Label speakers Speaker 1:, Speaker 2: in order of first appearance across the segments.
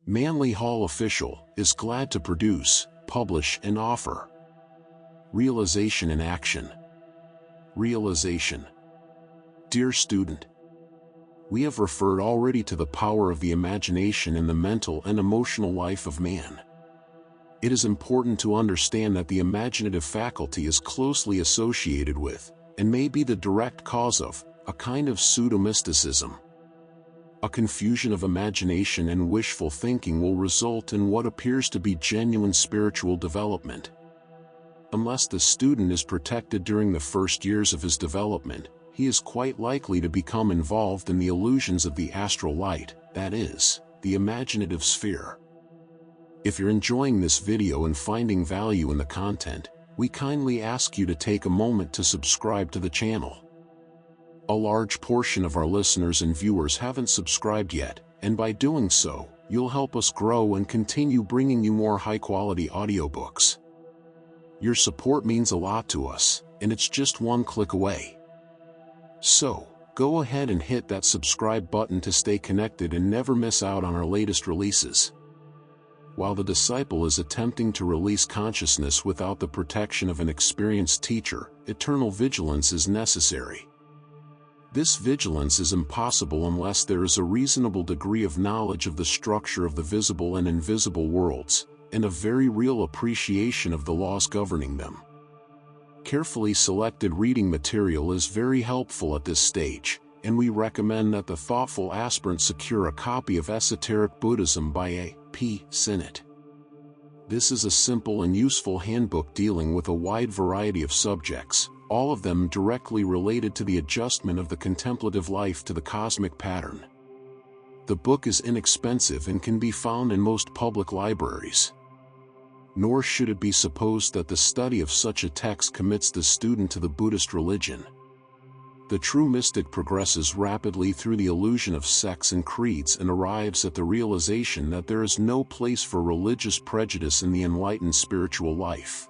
Speaker 1: Manly Hall Official is glad to produce, publish and offer. Realization in action. Realization. Dear student, we have referred already to the power of the imagination in the mental and emotional life of man. It is important to understand that the imaginative faculty is closely associated with, and may be the direct cause of, a kind of pseudo-mysticism. A confusion of imagination and wishful thinking will result in what appears to be genuine spiritual development. Unless the student is protected during the first years of his development, he is quite likely to become involved in the illusions of the astral light, that is, the imaginative sphere. If you're enjoying this video and finding value in the content, we kindly ask you to take a moment to subscribe to the channel. A large portion of our listeners and viewers haven't subscribed yet, and by doing so, you'll help us grow and continue bringing you more high-quality audiobooks. Your support means a lot to us, and it's just one click away. So, go ahead and hit that subscribe button to stay connected and never miss out on our latest releases. While the disciple is attempting to release consciousness without the protection of an experienced teacher, eternal vigilance is necessary. This vigilance is impossible unless there is a reasonable degree of knowledge of the structure of the visible and invisible worlds, and a very real appreciation of the laws governing them. Carefully selected reading material is very helpful at this stage, and we recommend that the thoughtful aspirant secure a copy of Esoteric Buddhism by A.P. Sinnott. This is a simple and useful handbook dealing with a wide variety of subjects, all of them directly related to the adjustment of the contemplative life to the cosmic pattern. The book is inexpensive and can be found in most public libraries. Nor should it be supposed that the study of such a text commits the student to the Buddhist religion. The true mystic progresses rapidly through the illusion of sects and creeds and arrives at the realization that there is no place for religious prejudice in the enlightened spiritual life.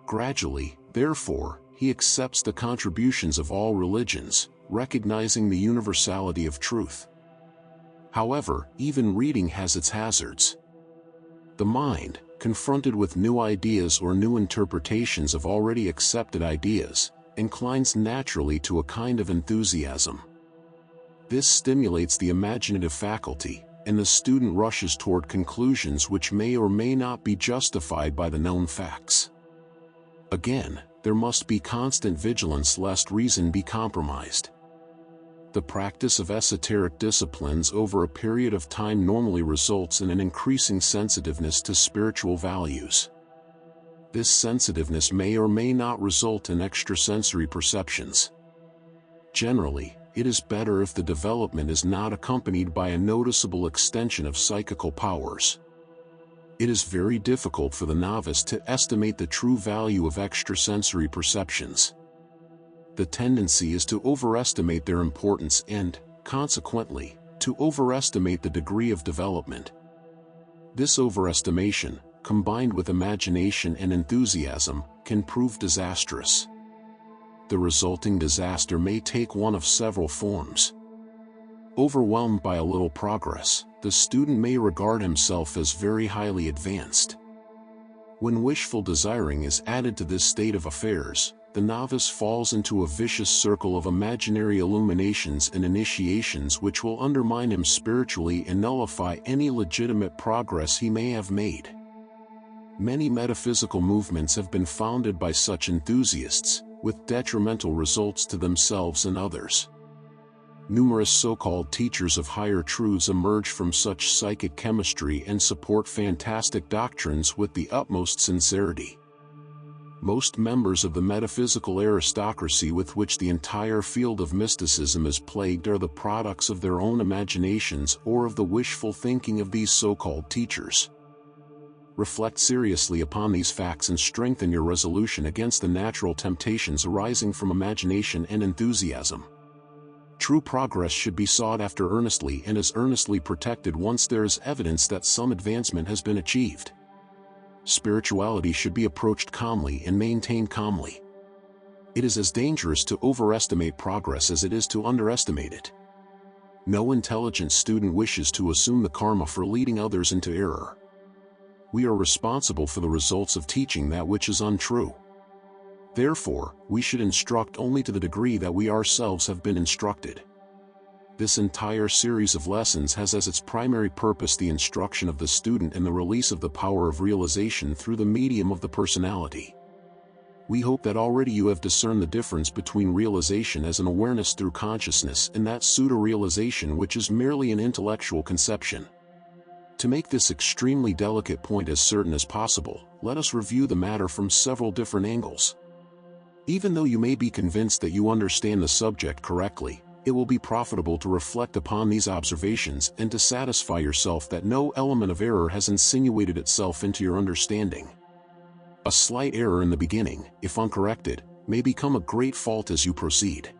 Speaker 1: Gradually, therefore, he accepts the contributions of all religions, recognizing the universality of truth. However, even reading has its hazards. The mind, confronted with new ideas or new interpretations of already accepted ideas, inclines naturally to a kind of enthusiasm. This stimulates the imaginative faculty, and the student rushes toward conclusions which may or may not be justified by the known facts. Again, there must be constant vigilance lest reason be compromised. The practice of esoteric disciplines over a period of time normally results in an increasing sensitiveness to spiritual values. This sensitiveness may or may not result in extrasensory perceptions. Generally, it is better if the development is not accompanied by a noticeable extension of psychical powers. It is very difficult for the novice to estimate the true value of extrasensory perceptions. The tendency is to overestimate their importance and, consequently, to overestimate the degree of development. This overestimation, combined with imagination and enthusiasm, can prove disastrous. The resulting disaster may take one of several forms. Overwhelmed by a little progress, the student may regard himself as very highly advanced. When wishful desiring is added to this state of affairs, the novice falls into a vicious circle of imaginary illuminations and initiations which will undermine him spiritually and nullify any legitimate progress he may have made. Many metaphysical movements have been founded by such enthusiasts, with detrimental results to themselves and others. Numerous so-called teachers of higher truths emerge from such psychic chemistry and support fantastic doctrines with the utmost sincerity. Most members of the metaphysical aristocracy with which the entire field of mysticism is plagued are the products of their own imaginations or of the wishful thinking of these so-called teachers. Reflect seriously upon these facts and strengthen your resolution against the natural temptations arising from imagination and enthusiasm. True progress should be sought after earnestly and as earnestly protected once there is evidence that some advancement has been achieved. Spirituality should be approached calmly and maintained calmly. It is as dangerous to overestimate progress as it is to underestimate it. No intelligent student wishes to assume the karma for leading others into error. We are responsible for the results of teaching that which is untrue. Therefore, we should instruct only to the degree that we ourselves have been instructed. This entire series of lessons has as its primary purpose the instruction of the student and the release of the power of realization through the medium of the personality. We hope that already you have discerned the difference between realization as an awareness through consciousness and that pseudo-realization which is merely an intellectual conception. To make this extremely delicate point as certain as possible, let us review the matter from several different angles. Even though you may be convinced that you understand the subject correctly, it will be profitable to reflect upon these observations and to satisfy yourself that no element of error has insinuated itself into your understanding. A slight error in the beginning, if uncorrected, may become a great fault as you proceed.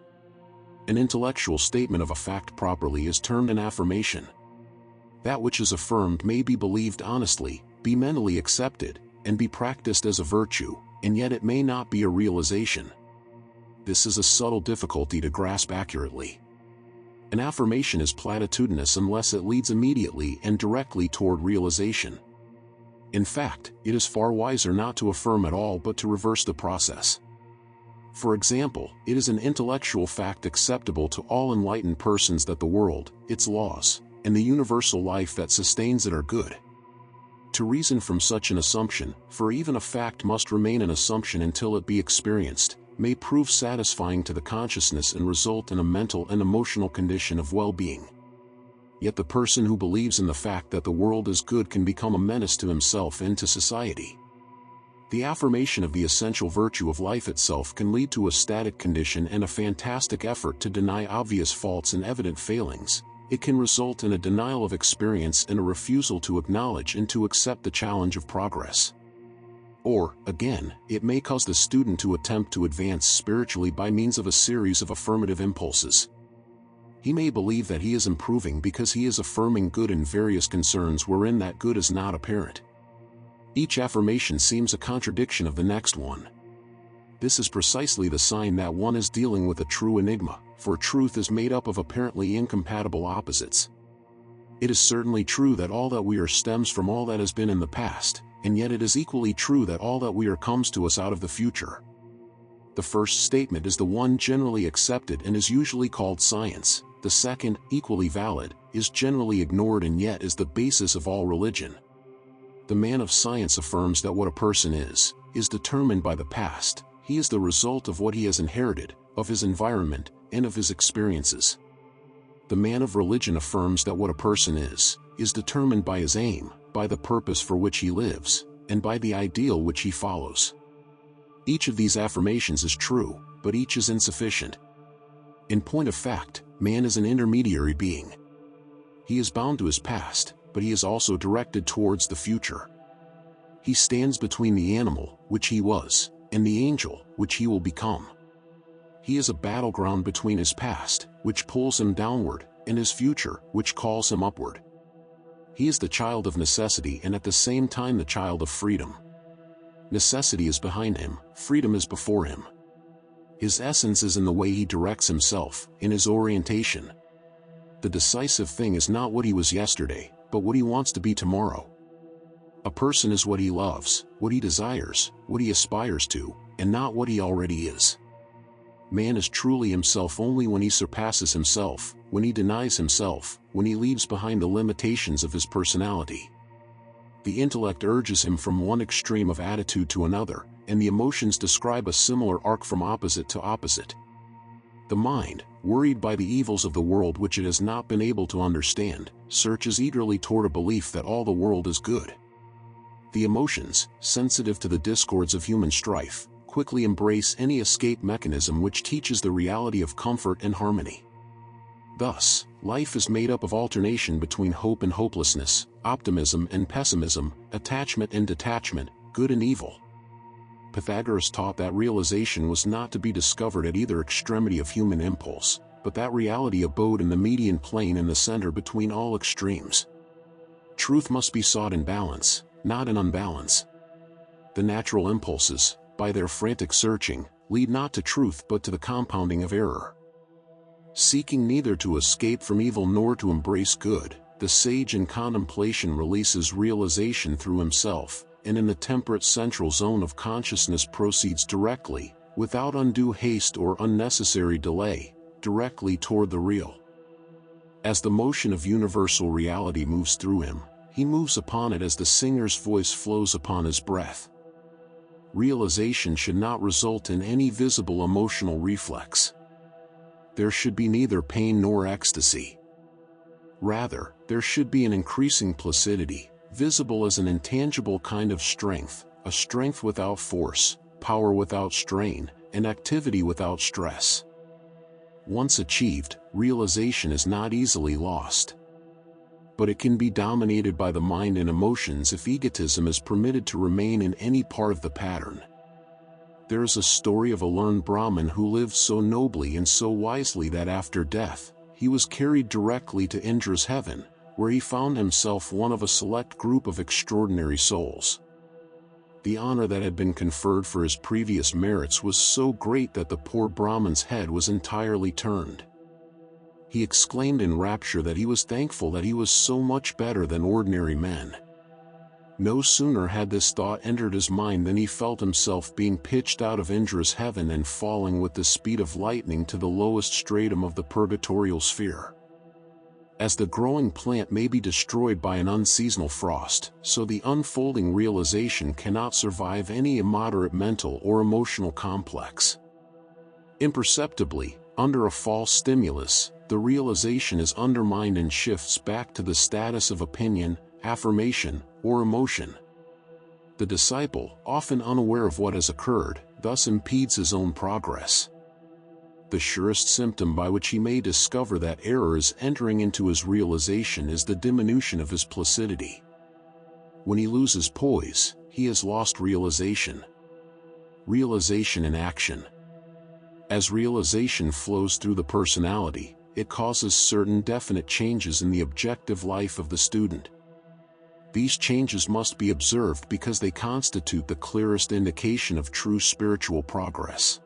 Speaker 1: An intellectual statement of a fact properly is termed an affirmation. That which is affirmed may be believed honestly, be mentally accepted, and be practiced as a virtue, and yet it may not be a realization. This is a subtle difficulty to grasp accurately. An affirmation is platitudinous unless it leads immediately and directly toward realization. In fact, it is far wiser not to affirm at all but to reverse the process. For example, it is an intellectual fact acceptable to all enlightened persons that the world, its laws, and the universal life that sustains it are good. To reason from such an assumption, for even a fact must remain an assumption until it be experienced, may prove satisfying to the consciousness and result in a mental and emotional condition of well-being. Yet the person who believes in the fact that the world is good can become a menace to himself and to society. The affirmation of the essential virtue of life itself can lead to a static condition and a fantastic effort to deny obvious faults and evident failings. It can result in a denial of experience and a refusal to acknowledge and to accept the challenge of progress. Or, again, it may cause the student to attempt to advance spiritually by means of a series of affirmative impulses. He may believe that he is improving because he is affirming good in various concerns wherein that good is not apparent. Each affirmation seems a contradiction of the next one. This is precisely the sign that one is dealing with a true enigma, for truth is made up of apparently incompatible opposites. It is certainly true that all that we are stems from all that has been in the past, and yet it is equally true that all that we are comes to us out of the future. The first statement is the one generally accepted and is usually called science. The second, equally valid, is generally ignored and yet is the basis of all religion. The man of science affirms that what a person is determined by the past. He is the result of what he has inherited, of his environment, and of his experiences. The man of religion affirms that what a person is determined by his aim, by the purpose for which he lives, and by the ideal which he follows. Each of these affirmations is true, but each is insufficient. In point of fact, man is an intermediary being. He is bound to his past, but he is also directed towards the future. He stands between the animal, which he was, and the angel, which he will become. He is a battleground between his past, which pulls him downward, and his future, which calls him upward. He is the child of necessity and at the same time the child of freedom. Necessity is behind him, freedom is before him. His essence is in the way he directs himself, in his orientation. The decisive thing is not what he was yesterday, but what he wants to be tomorrow. A person is what he loves, what he desires, what he aspires to, and not what he already is. Man is truly himself only when he surpasses himself, when he denies himself, when he leaves behind the limitations of his personality. The intellect urges him from one extreme of attitude to another, and the emotions describe a similar arc from opposite to opposite. The mind, worried by the evils of the world which it has not been able to understand, searches eagerly toward a belief that all the world is good. The emotions, sensitive to the discords of human strife, quickly embrace any escape mechanism which teaches the reality of comfort and harmony. Thus, life is made up of alternation between hope and hopelessness, optimism and pessimism, attachment and detachment, good and evil. Pythagoras taught that realization was not to be discovered at either extremity of human impulse, but that reality abode in the median plane in the center between all extremes. Truth must be sought in balance, not in unbalance. The natural impulses, by their frantic searching, lead not to truth but to the compounding of error. Seeking neither to escape from evil nor to embrace good, the sage in contemplation releases realization through himself, and in the temperate central zone of consciousness proceeds directly, without undue haste or unnecessary delay, directly toward the real. As the motion of universal reality moves through him, he moves upon it as the singer's voice flows upon his breath. Realization should not result in any visible emotional reflex. There should be neither pain nor ecstasy. Rather, there should be an increasing placidity, visible as an intangible kind of strength, a strength without force, power without strain, and activity without stress. Once achieved, realization is not easily lost. But it can be dominated by the mind and emotions if egotism is permitted to remain in any part of the pattern. There is a story of a learned Brahmin who lived so nobly and so wisely that after death, he was carried directly to Indra's heaven, where he found himself one of a select group of extraordinary souls. The honor that had been conferred for his previous merits was so great that the poor Brahmin's head was entirely turned. He exclaimed in rapture that he was thankful that he was so much better than ordinary men. No sooner had this thought entered his mind than he felt himself being pitched out of Indra's heaven and falling with the speed of lightning to the lowest stratum of the purgatorial sphere. As the growing plant may be destroyed by an unseasonal frost, so the unfolding realization cannot survive any immoderate mental or emotional complex. Imperceptibly, under a false stimulus, the realization is undermined and shifts back to the status of opinion, affirmation, or emotion. The disciple, often unaware of what has occurred, thus impedes his own progress. The surest symptom by which he may discover that error is entering into his realization is the diminution of his placidity. When he loses poise, he has lost realization. Realization in action. As realization flows through the personality, it causes certain definite changes in the objective life of the student. These changes must be observed because they constitute the clearest indication of true spiritual progress.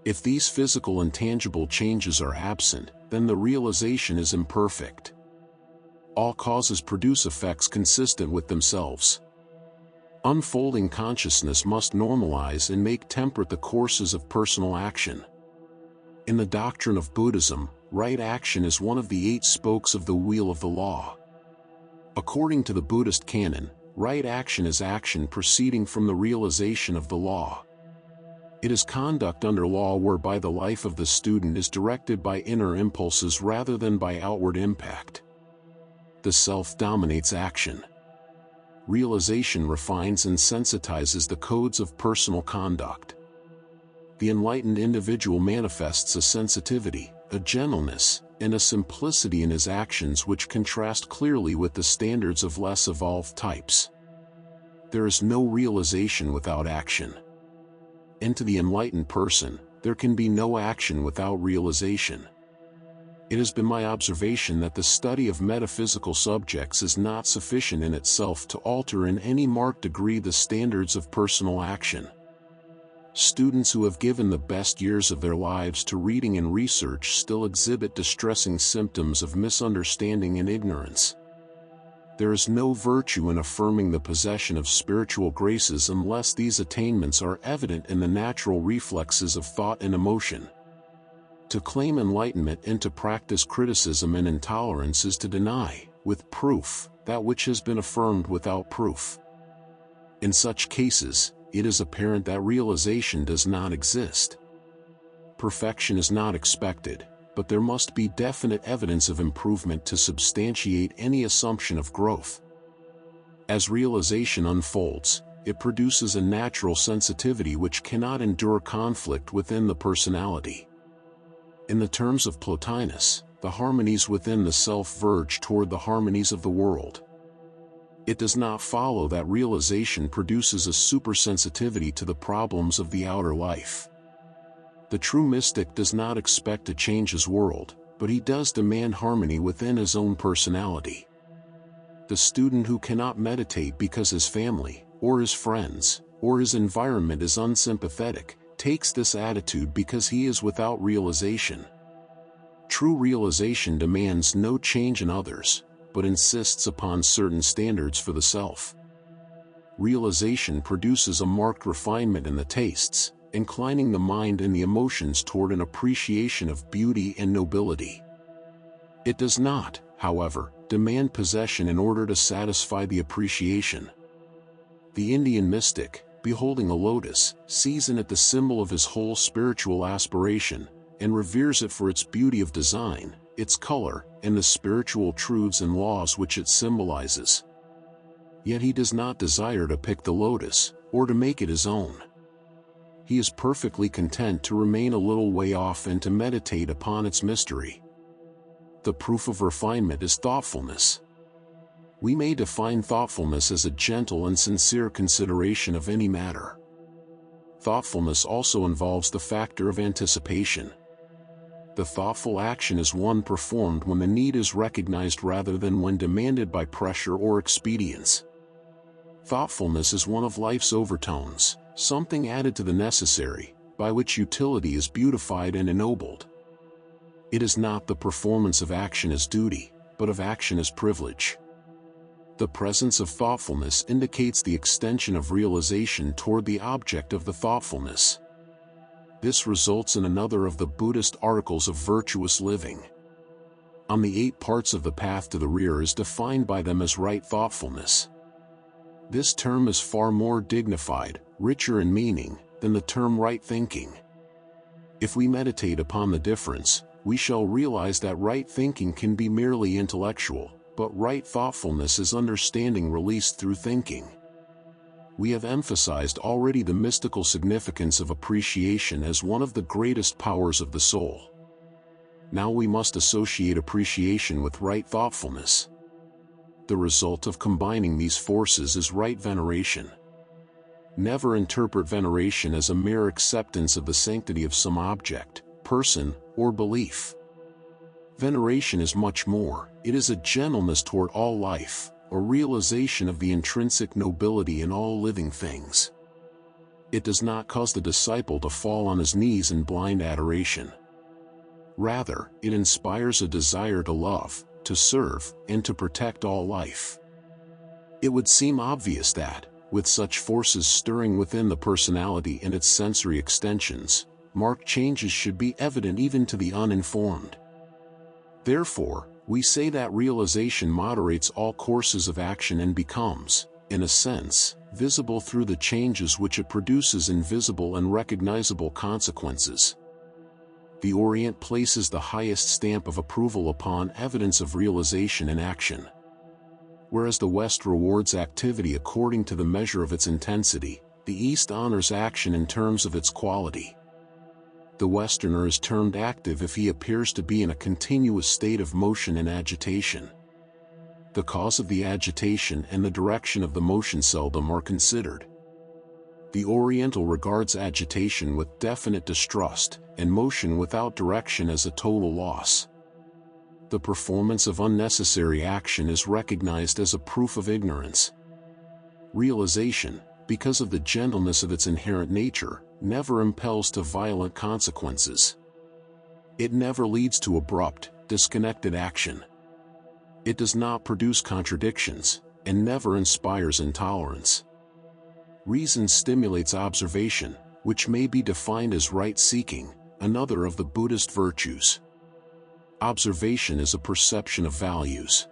Speaker 1: If these physical and tangible changes are absent, then the realization is imperfect. All causes produce effects consistent with themselves. Unfolding consciousness must normalize and make temperate the courses of personal action. In the doctrine of Buddhism, right action is one of the 8 spokes of the wheel of the law. According to the Buddhist canon, right action is action proceeding from the realization of the law. It is conduct under law whereby the life of the student is directed by inner impulses rather than by outward impact. The self dominates action. Realization refines and sensitizes the codes of personal conduct. The enlightened individual manifests a sensitivity, a gentleness, and a simplicity in his actions which contrast clearly with the standards of less evolved types. There is no realization without action. And to the enlightened person, there can be no action without realization. It has been my observation that the study of metaphysical subjects is not sufficient in itself to alter in any marked degree the standards of personal action. Students who have given the best years of their lives to reading and research still exhibit distressing symptoms of misunderstanding and ignorance. There is no virtue in affirming the possession of spiritual graces unless these attainments are evident in the natural reflexes of thought and emotion. To claim enlightenment and to practice criticism and intolerance is to deny, with proof, that which has been affirmed without proof. In such cases, it is apparent that realization does not exist. Perfection is not expected, but there must be definite evidence of improvement to substantiate any assumption of growth. As realization unfolds, it produces a natural sensitivity which cannot endure conflict within the personality. In the terms of Plotinus, the harmonies within the self verge toward the harmonies of the world. It does not follow that realization produces a supersensitivity to the problems of the outer life. The true mystic does not expect to change his world, but he does demand harmony within his own personality. The student who cannot meditate because his family, or his friends, or his environment is unsympathetic, takes this attitude because he is without realization. True realization demands no change in others, but insists upon certain standards for the self. Realization produces a marked refinement in the tastes, inclining the mind and the emotions toward an appreciation of beauty and nobility. It does not, however, demand possession in order to satisfy the appreciation. The Indian mystic, beholding a lotus, sees in it the symbol of his whole spiritual aspiration, and reveres it for its beauty of design, its color, and the spiritual truths and laws which it symbolizes. Yet he does not desire to pick the lotus, or to make it his own. He is perfectly content to remain a little way off and to meditate upon its mystery. The proof of refinement is thoughtfulness. We may define thoughtfulness as a gentle and sincere consideration of any matter. Thoughtfulness also involves the factor of anticipation. The thoughtful action is one performed when the need is recognized rather than when demanded by pressure or expedience. Thoughtfulness is one of life's overtones, something added to the necessary, by which utility is beautified and ennobled. It is not the performance of action as duty, but of action as privilege. The presence of thoughtfulness indicates the extension of realization toward the object of the thoughtfulness. This results in another of the Buddhist articles of virtuous living. On the 8 parts of the path to the rear is defined by them as right thoughtfulness. This term is far more dignified, richer in meaning, than the term right thinking. If we meditate upon the difference, we shall realize that right thinking can be merely intellectual, but right thoughtfulness is understanding released through thinking. We have emphasized already the mystical significance of appreciation as one of the greatest powers of the soul. Now we must associate appreciation with right thoughtfulness. The result of combining these forces is right veneration. Never interpret veneration as a mere acceptance of the sanctity of some object, person, or belief. Veneration is much more. It is a gentleness toward all life, a realization of the intrinsic nobility in all living things. It does not cause the disciple to fall on his knees in blind adoration. Rather, it inspires a desire to love, to serve, and to protect all life. It would seem obvious that, with such forces stirring within the personality and its sensory extensions, marked changes should be evident even to the uninformed. Therefore, we say that realization moderates all courses of action and becomes, in a sense, visible through the changes which it produces in visible and recognizable consequences. The Orient places the highest stamp of approval upon evidence of realization in action. Whereas the West rewards activity according to the measure of its intensity, the East honors action in terms of its quality. The Westerner is termed active if he appears to be in a continuous state of motion and agitation. The cause of the agitation and the direction of the motion seldom are considered. The Oriental regards agitation with definite distrust, and motion without direction as a total loss. The performance of unnecessary action is recognized as a proof of ignorance. Realization, because of the gentleness of its inherent nature, never impels to violent consequences. It never leads to abrupt, disconnected action. It does not produce contradictions, and never inspires intolerance. Reason stimulates observation, which may be defined as right-seeking, another of the Buddhist virtues. Observation is a perception of values.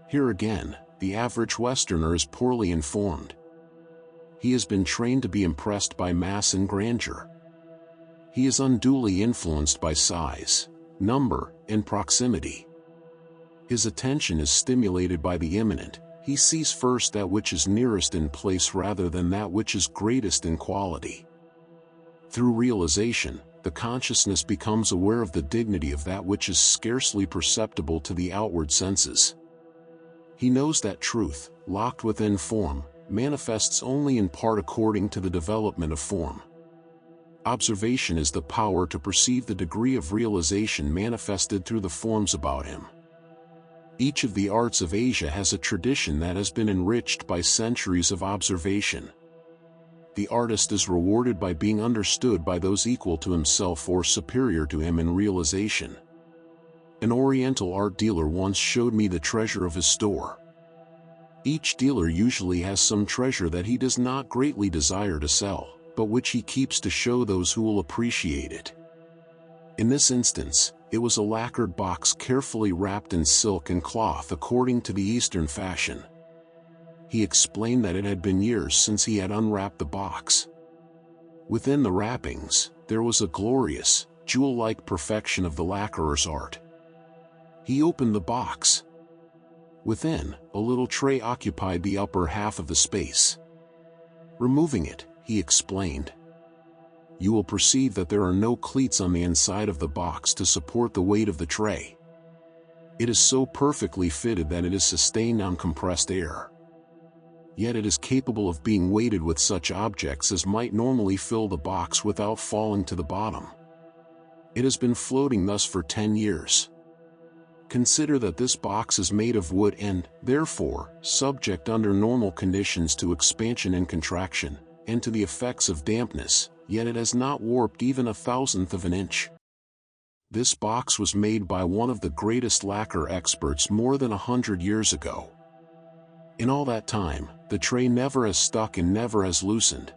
Speaker 1: Here again, the average Westerner is poorly informed. He has been trained to be impressed by mass and grandeur. He is unduly influenced by size, number, and proximity. His attention is stimulated by the immanent. He sees first that which is nearest in place rather than that which is greatest in quality. Through realization, the consciousness becomes aware of the dignity of that which is scarcely perceptible to the outward senses. He knows that truth, locked within form, manifests only in part according to the development of form. Observation is the power to perceive the degree of realization manifested through the forms about him. Each of the arts of Asia has a tradition that has been enriched by centuries of observation. The artist is rewarded by being understood by those equal to himself or superior to him in realization. An Oriental art dealer once showed me the treasure of his store. Each dealer usually has some treasure that he does not greatly desire to sell, but which he keeps to show those who will appreciate it. In this instance, it was a lacquered box carefully wrapped in silk and cloth according to the Eastern fashion. He explained that it had been years since he had unwrapped the box. Within the wrappings, there was a glorious, jewel-like perfection of the lacquerer's art. He opened the box. Within, a little tray occupied the upper half of the space. Removing it, he explained, you will perceive that there are no cleats on the inside of the box to support the weight of the tray. It is so perfectly fitted that it is sustained on compressed air. Yet it is capable of being weighted with such objects as might normally fill the box without falling to the bottom. It has been floating thus for 10 years. Consider that this box is made of wood and, therefore, subject under normal conditions to expansion and contraction, and to the effects of dampness, yet it has not warped even 1/1000th of an inch. This box was made by one of the greatest lacquer experts more than 100 years ago. In all that time, the tray never has stuck and never has loosened.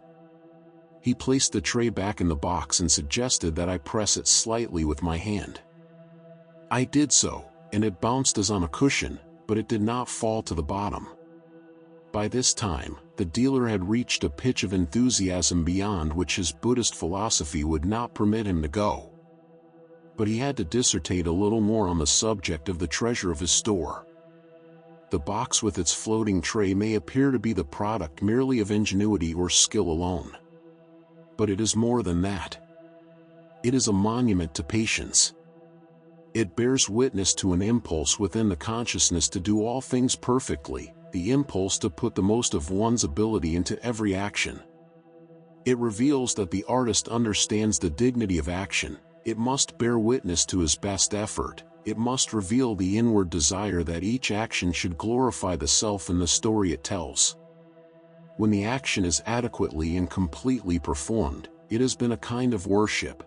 Speaker 1: He placed the tray back in the box and suggested that I press it slightly with my hand. I did so, and it bounced as on a cushion, but it did not fall to the bottom. By this time, the dealer had reached a pitch of enthusiasm beyond which his Buddhist philosophy would not permit him to go. But he had to dissertate a little more on the subject of the treasure of his store. The box with its floating tray may appear to be the product merely of ingenuity or skill alone. But it is more than that. It is a monument to patience. It bears witness to an impulse within the consciousness to do all things perfectly, the impulse to put the most of one's ability into every action. It reveals that the artist understands the dignity of action. It must bear witness to his best effort. It must reveal the inward desire that each action should glorify the self in the story it tells. When the action is adequately and completely performed, it has been a kind of worship.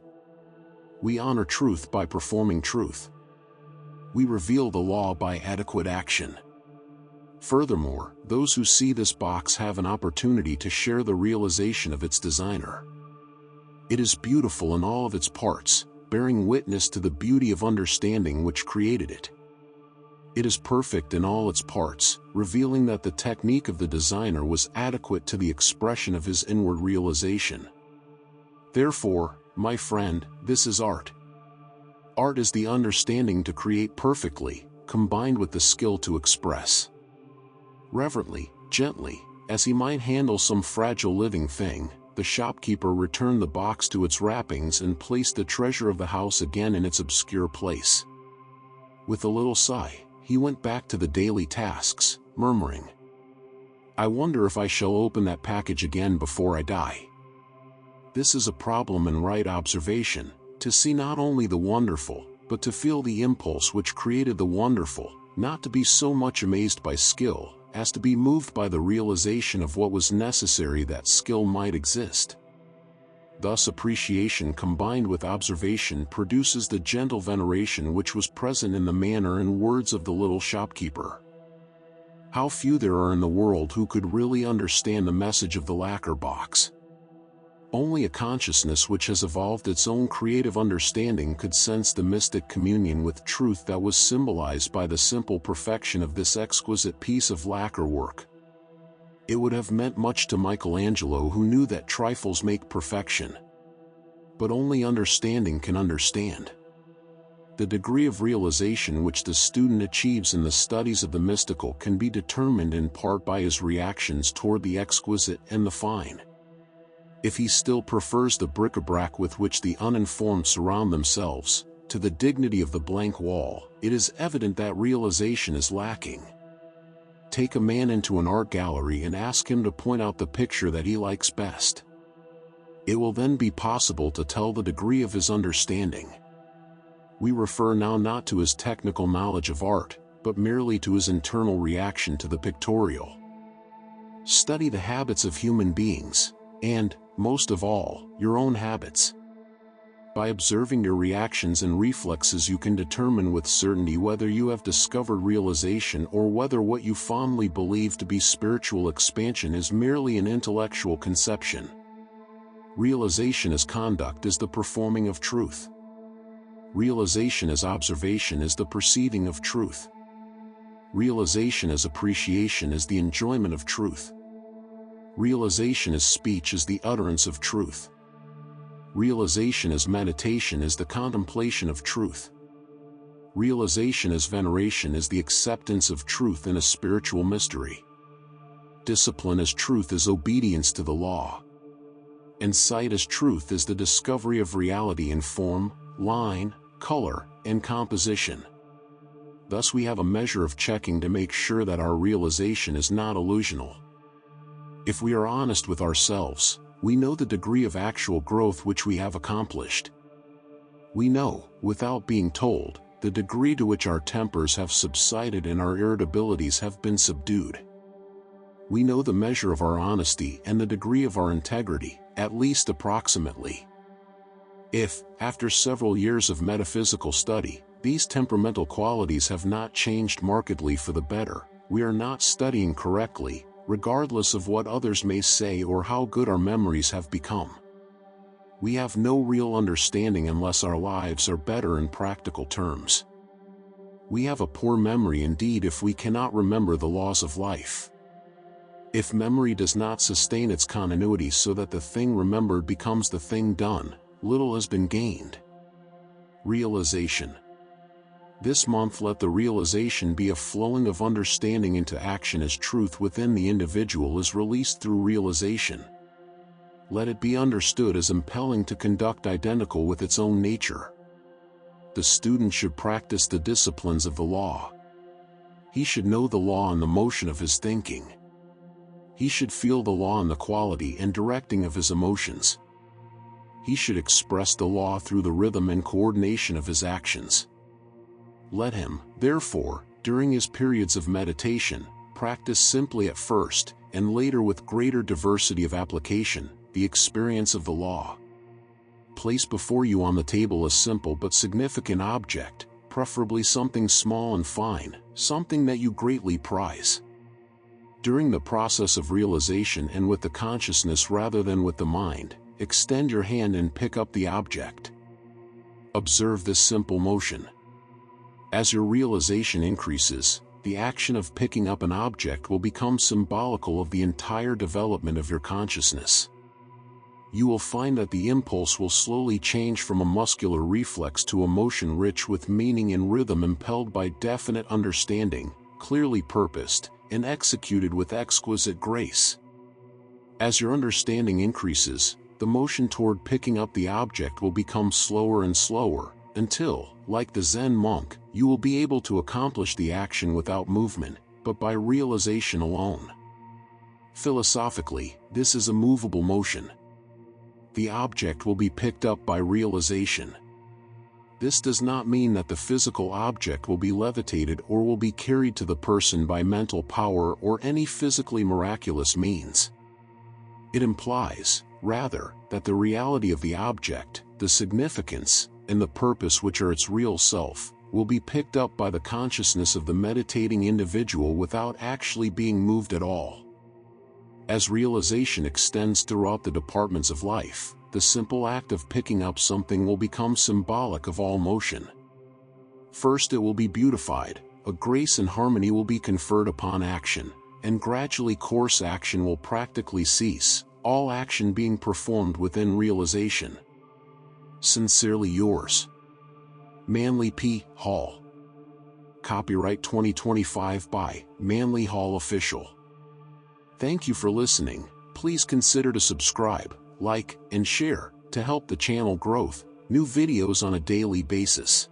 Speaker 1: We honor truth by performing truth. We reveal the law by adequate action. Furthermore, those who see this box have an opportunity to share the realization of its designer. It is beautiful in all of its parts, bearing witness to the beauty of understanding which created it. It is perfect in all its parts, revealing that the technique of the designer was adequate to the expression of his inward realization. Therefore, my friend, this is art. Art is the understanding to create perfectly, combined with the skill to express. Reverently, gently, as he might handle some fragile living thing, the shopkeeper returned the box to its wrappings and placed the treasure of the house again in its obscure place. With a little sigh, he went back to the daily tasks, murmuring, "I wonder if I shall open that package again before I die." This is a problem in right observation, to see not only the wonderful, but to feel the impulse which created the wonderful, not to be so much amazed by skill, as to be moved by the realization of what was necessary that skill might exist. Thus appreciation combined with observation produces the gentle veneration which was present in the manner and words of the little shopkeeper. How few there are in the world who could really understand the message of the lacquer box. Only a consciousness which has evolved its own creative understanding could sense the mystic communion with truth that was symbolized by the simple perfection of this exquisite piece of lacquer work. It would have meant much to Michelangelo, who knew that trifles make perfection. But only understanding can understand. The degree of realization which the student achieves in the studies of the mystical can be determined in part by his reactions toward the exquisite and the fine. If he still prefers the bric-a-brac with which the uninformed surround themselves, to the dignity of the blank wall, it is evident that realization is lacking. Take a man into an art gallery and ask him to point out the picture that he likes best. It will then be possible to tell the degree of his understanding. We refer now not to his technical knowledge of art, but merely to his internal reaction to the pictorial. Study the habits of human beings, and, most of all, your own habits. By observing your reactions and reflexes, you can determine with certainty whether you have discovered realization or whether what you fondly believe to be spiritual expansion is merely an intellectual conception. Realization as conduct is the performing of truth. Realization as observation is the perceiving of truth. Realization as appreciation is the enjoyment of truth. Realization as speech is the utterance of truth. Realization as meditation is the contemplation of truth. Realization as veneration is the acceptance of truth in a spiritual mystery. Discipline as truth is obedience to the law. And sight as truth is the discovery of reality in form, line, color, and composition. Thus we have a measure of checking to make sure that our realization is not illusional. If we are honest with ourselves, we know the degree of actual growth which we have accomplished. We know, without being told, the degree to which our tempers have subsided and our irritabilities have been subdued. We know the measure of our honesty and the degree of our integrity, at least approximately. If, after several years of metaphysical study, these temperamental qualities have not changed markedly for the better, we are not studying correctly, regardless of what others may say or how good our memories have become. We have no real understanding unless our lives are better in practical terms. We have a poor memory indeed if we cannot remember the laws of life. If memory does not sustain its continuity so that the thing remembered becomes the thing done, little has been gained. Realization. This month let the realization be a flowing of understanding into action as truth within the individual is released through realization. Let it be understood as impelling to conduct identical with its own nature. The student should practice the disciplines of the law. He should know the law and the motion of his thinking. He should feel the law in the quality and directing of his emotions. He should express the law through the rhythm and coordination of his actions. Let him, therefore, during his periods of meditation, practice simply at first, and later with greater diversity of application, the experience of the law. Place before you on the table a simple but significant object, preferably something small and fine, something that you greatly prize. During the process of realization and with the consciousness rather than with the mind, extend your hand and pick up the object. Observe this simple motion. As your realization increases, the action of picking up an object will become symbolical of the entire development of your consciousness. You will find that the impulse will slowly change from a muscular reflex to a motion rich with meaning and rhythm impelled by definite understanding, clearly purposed, and executed with exquisite grace. As your understanding increases, the motion toward picking up the object will become slower and slower, until, like the Zen monk, you will be able to accomplish the action without movement, but by realization alone. Philosophically, this is a movable motion. The object will be picked up by realization. This does not mean that the physical object will be levitated or will be carried to the person by mental power or any physically miraculous means. It implies, rather, that the reality of the object, the significance, and the purpose which are its real self, will be picked up by the consciousness of the meditating individual without actually being moved at all. As realization extends throughout the departments of life, the simple act of picking up something will become symbolic of all motion. First it will be beautified, a grace and harmony will be conferred upon action, and gradually coarse action will practically cease, all action being performed within realization. Sincerely yours, Manly P. Hall. Copyright 2025 by Manly Hall Official. Thank you for listening. Please consider to subscribe, like, and share, to help the channel growth, new videos on a daily basis.